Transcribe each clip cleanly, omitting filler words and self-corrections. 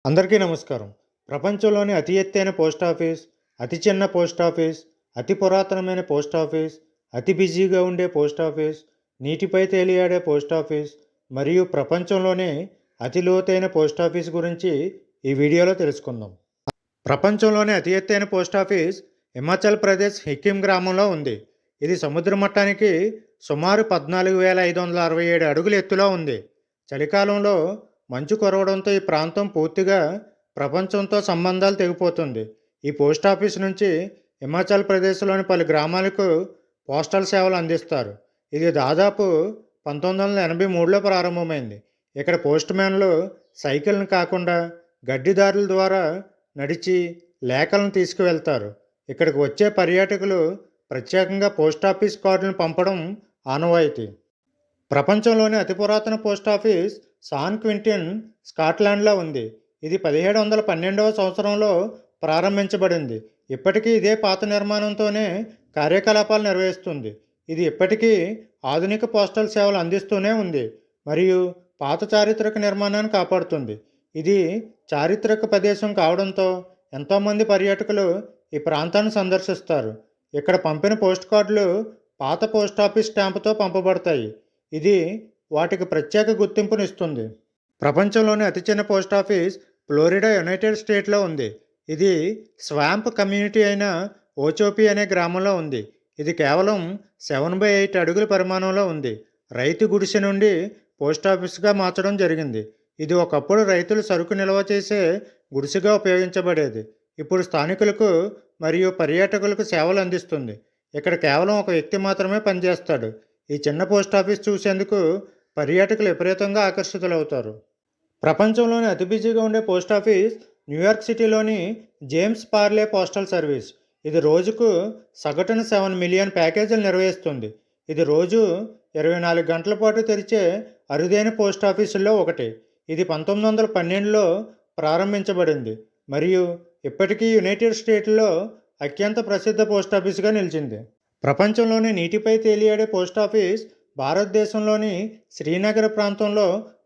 అందరికీ నమస్కారం. ప్రపంచంలోని అతి ఎత్తైన పోస్టాఫీస్, అతి చిన్న పోస్టాఫీస్, అతి పురాతనమైన పోస్టాఫీస్, అతి బిజీగా ఉండే పోస్టాఫీస్, నీటిపై తేలియాడే పోస్టాఫీస్ మరియు ప్రపంచంలోనే అతి లోతైన పోస్టాఫీస్ గురించి ఈ వీడియోలో తెలుసుకుందాం. ప్రపంచంలోనే అతి ఎత్తైన పోస్టాఫీస్ హిమాచల్ ప్రదేశ్ సిక్కిం గ్రామంలో ఉంది. ఇది సముద్ర మట్టానికి సుమారు 14,567 అడుగుల ఎత్తులో ఉంది. చలికాలంలో మంచు కురవడంతో ఈ ప్రాంతం పూర్తిగా ప్రపంచంతో సంబంధాలు తెగిపోతుంది. ఈ పోస్టాఫీస్ నుంచి హిమాచల్ ప్రదేశ్లోని పలు గ్రామాలకు పోస్టల్ సేవలు అందిస్తారు. ఇది దాదాపు 1983లో ప్రారంభమైంది. ఇక్కడ పోస్ట్ మ్యాన్లు సైకిల్ని కాకుండా గడ్డిదారుల ద్వారా నడిచి లేఖలను తీసుకువెళ్తారు. ఇక్కడికి వచ్చే పర్యాటకులు ప్రత్యేకంగా పోస్టాఫీస్ కార్డులను పంపడం ఆనవాయితీ. ప్రపంచంలోని అతి పురాతన పోస్టాఫీస్ సాన్ క్వింటిన్ స్కాట్లాండ్లో ఉంది. ఇది 1712వ సంవత్సరంలో ప్రారంభించబడింది. ఇప్పటికీ ఇదే పాత నిర్మాణంతోనే కార్యకలాపాలు నిర్వహిస్తుంది. ఇది ఇప్పటికీ ఆధునిక పోస్టల్ సేవలు అందిస్తూనే ఉంది మరియు పాత చారిత్రక నిర్మాణాన్ని కాపాడుతుంది. ఇది చారిత్రక ప్రదేశం కావడంతో ఎంతోమంది పర్యాటకులు ఈ ప్రాంతాన్ని సందర్శిస్తారు. ఇక్కడ పంపిన పోస్ట్ కార్డులు పాత పోస్టాఫీస్ స్టాంపుతో పంపబడతాయి. ఇది వాటికి ప్రత్యేక గుర్తింపునిస్తుంది. ప్రపంచంలోని అతి చిన్న పోస్టాఫీస్ ఫ్లోరిడా, యునైటెడ్ స్టేట్లో ఉంది. ఇది స్వాంప్ కమ్యూనిటీ అయిన ఓచోపి అనే గ్రామంలో ఉంది. ఇది కేవలం 7/8 అడుగుల పరిమాణంలో ఉంది. రైతు గుడిసె నుండి పోస్టాఫీస్గా మార్చడం జరిగింది. ఇది ఒకప్పుడు రైతులు సరుకు నిల్వ చేసే గుడిసెగా ఉపయోగించబడేది. ఇప్పుడు స్థానికులకు మరియు పర్యాటకులకు సేవలు అందిస్తుంది. ఇక్కడ కేవలం ఒక వ్యక్తి మాత్రమే పనిచేస్తాడు. ఈ చిన్న పోస్టాఫీస్ చూసేందుకు పర్యాటకులు విపరీతంగా ఆకర్షితులవుతారు. ప్రపంచంలోని అతి బిజీగా ఉండే పోస్టాఫీస్ న్యూయార్క్ సిటీలోని జేమ్స్ పార్లే పోస్టల్ సర్వీస్. ఇది రోజుకు సగటున 7 మిలియన్ ప్యాకేజీలు నిర్వహిస్తుంది. ఇది రోజు 24 గంటల పాటు తెరిచే అరుదైన పోస్టాఫీసుల్లో ఒకటి. ఇది 1912లో ప్రారంభించబడింది మరియు ఇప్పటికీ యునైటెడ్ స్టేట్స్లో అత్యంత ప్రసిద్ధ పోస్టాఫీస్గా నిలిచింది. ప్రపంచంలోని నీటిపై తేలియాడే పోస్టాఫీస్ భారతదేశంలోని శ్రీనగర్ ప్రాంతంలో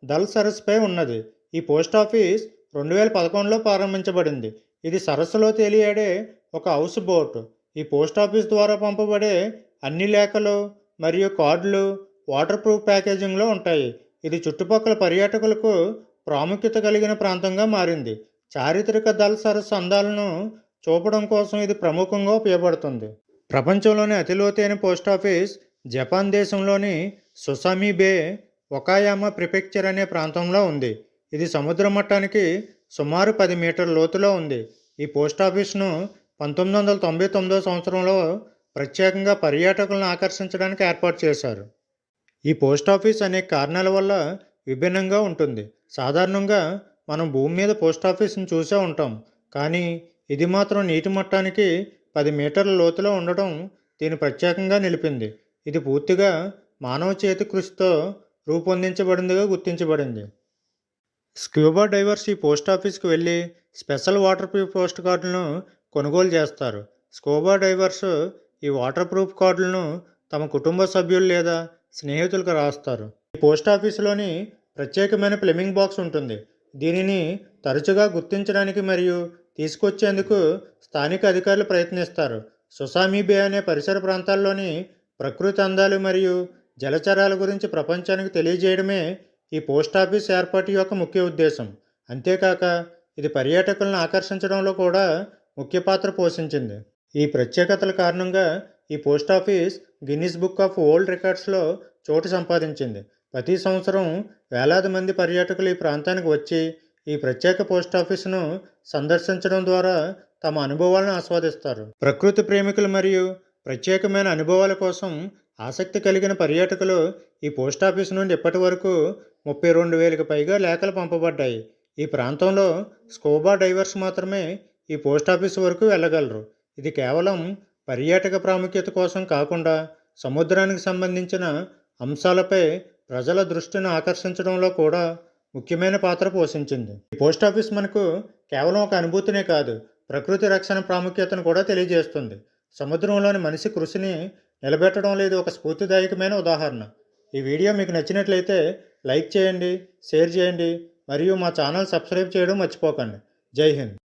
దల్ సరస్సుపై ఉన్నది. ఈ పోస్టాఫీస్ 2011లో ప్రారంభించబడింది. ఇది సరస్సులో తేలియాడే ఒక హౌస్ బోట్. ఈ పోస్టాఫీస్ ద్వారా పంపబడే అన్ని లేఖలు మరియు కార్డులు వాటర్ ప్రూఫ్ ప్యాకేజింగ్లో ఉంటాయి. ఇది చుట్టుపక్కల పర్యాటకులకు ప్రాముఖ్యత కలిగిన ప్రాంతంగా మారింది. చారిత్రక దల్ సరస్సు అందాలను చూపడం కోసం ఇది ప్రముఖంగా ఉపయోగపడుతుంది. ప్రపంచంలోని అతి లోతైన పోస్టాఫీస్ జపాన్ దేశంలోని సుసామి బే ఒకాయామా ప్రిఫెక్చర్ అనే ప్రాంతంలో ఉంది. ఇది సముద్ర మట్టానికి సుమారు 10 మీటర్ల లోతులో ఉంది. ఈ పోస్టాఫీస్ను 1999 సంవత్సరంలో ప్రత్యేకంగా పర్యాటకులను ఆకర్షించడానికి ఏర్పాటు చేశారు. ఈ పోస్టాఫీస్ అనేక కారణాల వల్ల విభిన్నంగా ఉంటుంది. సాధారణంగా మనం భూమి మీద పోస్టాఫీస్ని చూసే ఉంటాం, కానీ ఇది మాత్రం నీటి మట్టానికి 10 మీటర్ల లోతులో ఉండటం దీన్ని ప్రత్యేకంగా నిలిపింది. ఇది పూర్తిగా మానవ చేతి కృషితో రూపొందించబడిందిగా గుర్తించబడింది. స్క్యూబా డైవర్స్ ఈ పోస్టాఫీస్కి వెళ్ళి స్పెషల్ వాటర్ ప్రూఫ్ పోస్ట్ కార్డులను కొనుగోలు చేస్తారు. స్క్యూబా డైవర్స్ ఈ వాటర్ ప్రూఫ్ కార్డులను తమ కుటుంబ సభ్యులు లేదా స్నేహితులకు రాస్తారు. ఈ పోస్టాఫీస్లోని ప్రత్యేకమైన ప్లెమింగ్ బాక్స్ ఉంటుంది. దీనిని తరచుగా గుర్తించడానికి మరియు తీసుకొచ్చేందుకు స్థానిక అధికారులు ప్రయత్నిస్తారు. సుసామి బే అనే పరిసర ప్రాంతాల్లోని ప్రకృతి అందాలు మరియు జలచరాల గురించి ప్రపంచానికి తెలియజేయడమే ఈ పోస్టాఫీస్ ఏర్పాటు యొక్క ముఖ్య ఉద్దేశం. అంతేకాక ఇది పర్యాటకులను ఆకర్షించడంలో కూడా ముఖ్య పాత్ర పోషించింది. ఈ ప్రత్యేకతల కారణంగా ఈ post office Guinness book of world రికార్డ్స్లో చోటు సంపాదించింది. ప్రతి సంవత్సరం వేలాది మంది పర్యాటకులు ఈ ప్రాంతానికి వచ్చి ఈ ప్రత్యేక పోస్టాఫీస్ను సందర్శించడం ద్వారా తమ అనుభవాలను ఆస్వాదిస్తారు. ప్రకృతి ప్రేమికులు మరియు ప్రత్యేకమైన అనుభవాల కోసం ఆసక్తి కలిగిన పర్యాటకులు ఈ పోస్టాఫీస్ నుండి ఇప్పటి వరకు 32,000కి పైగా లేఖలు పంపబడ్డాయి. ఈ ప్రాంతంలో స్కూబా డైవర్స్ మాత్రమే ఈ పోస్టాఫీస్ వరకు వెళ్ళగలరు. ఇది కేవలం పర్యాటక ప్రాముఖ్యత కోసం కాకుండా సముద్రానికి సంబంధించిన అంశాలపై ప్రజల దృష్టిని ఆకర్షించడంలో కూడా ముఖ్యమైన పాత్ర పోషించింది. ఈ పోస్టాఫీస్ మనకు కేవలం ఒక అనుభూతినే కాదు, ప్రకృతి రక్షణ ప్రాముఖ్యతను కూడా తెలియజేస్తుంది. సముద్రంలోని మనిషి కృషిని నిలబెట్టడం లేదు ఒక స్ఫూర్తిదాయకమైన ఉదాహరణ. ఈ వీడియో మీకు నచ్చినట్లయితే లైక్ చేయండి, షేర్ చేయండి మరియు మా ఛానల్ సబ్స్క్రైబ్ చేయడం మర్చిపోకండి. జై హింద్.